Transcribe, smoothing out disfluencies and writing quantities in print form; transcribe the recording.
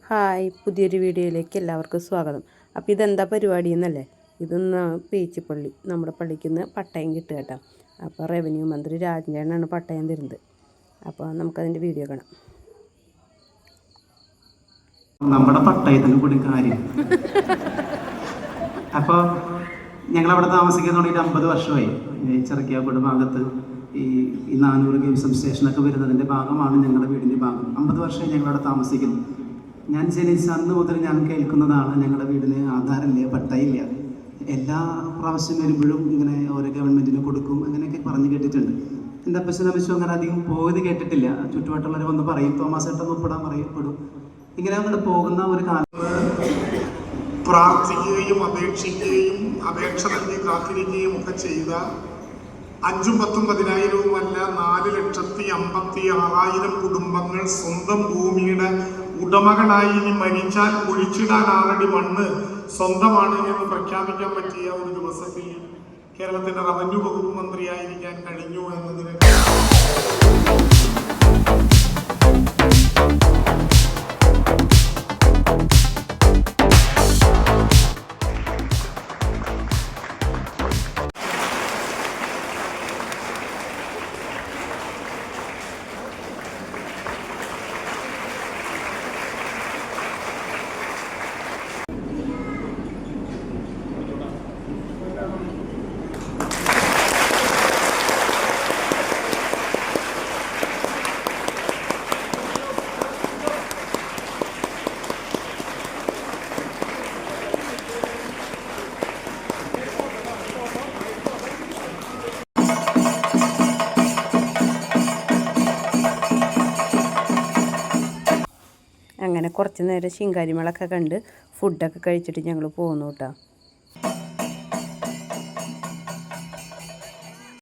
Hi, പുതിയൊരു വീഡിയോയിലേക്ക് എല്ലാവർക്കും സ്വാഗതം. അപ്പോൾ ഇതെന്താ പരിപാടി എന്നല്ലേ? ഇതൊന്ന് പീച്ചിപ്പള്ളി നമ്മുടെ പള്ളിക്ക് നിന്ന് പട്ടയം കിട്ടുക കേട്ടോ. അപ്പോൾ റവന്യൂ മന്ത്രി രാജേന്ദ്രനാണ് പട്ടയം തരുന്നത്. അപ്പോൾ നമുക്കതിൻ്റെ വീഡിയോ കാണാം. നമ്മുടെ പട്ടയത്തിന് കൂടി കാര്യം. അപ്പോൾ ഞങ്ങളവിടെ താമസിക്കാൻ തുടങ്ങിയിട്ട് 50 വർഷമായി. ചെറുക്കിയാക്കോട് ഭാഗത്ത് ഈ 400 ഗെയിംസം സ്റ്റേഷനൊക്കെ വരുന്നതിൻ്റെ ഭാഗമാണ് ഞങ്ങളുടെ വീടിൻ്റെ ഭാഗം. 50 വർഷമായി ഞങ്ങളവിടെ താമസിക്കുന്നു. ഞാൻ ജനിച്ച അന്ന് മുതൽ ഞാൻ കേൾക്കുന്നതാണ്, ഞങ്ങളുടെ വീടിന് ആധാരമില്ല, പട്ടയില്ല. എല്ലാ പ്രാവശ്യം വരുമ്പോഴും ഇങ്ങനെ ഓരോ ഗവൺമെൻറ്റിന് കൊടുക്കും അങ്ങനെയൊക്കെ പറഞ്ഞു കേട്ടിട്ടുണ്ട്. എൻ്റെ അപ്പച്ചനും അമ്മച്ചും അങ്ങനെ അധികം പോയത് കേട്ടിട്ടില്ല. ചുറ്റുവട്ടമുള്ളവർ വന്ന് പറയും, തോമസ് ഏട്ടൻ ഒപ്പിടാൻ പറയപ്പെടും. ഇങ്ങനെ അങ്ങോട്ട് പോകുന്ന ഒരു കാലം പ്രാർത്ഥിക്കുകയും അപേക്ഷിക്കുകയും അപേക്ഷ നൽകി കാത്തിരിക്കുകയും ഒക്കെ ചെയ്ത 5ഉം 10ഉം 10,000-ഉമല്ല 4,56,000 കുടുംബങ്ങൾ സ്വന്തം ഭൂമിയുടെ ഉടമകളായി ഇനി മരിച്ചാൽ കുഴിച്ചിടാൻ 6 അടി മണ്ണ് സ്വന്തമാണ് എന്ന് പ്രഖ്യാപിക്കാൻ പറ്റിയ ഒരു ദിവസത്തിൽ കേരളത്തിന്റെ റവന്യൂ വകുപ്പ് മന്ത്രിയായിരിക്കാൻ കഴിഞ്ഞു എന്നതിന് അങ്ങനെ കുറച്ച് നേരം ശിങ്കാരിമേളൊക്കെ കണ്ട് ഫുഡൊക്കെ കഴിച്ചിട്ട് ഞങ്ങൾ പോകുന്നു കേട്ടോ.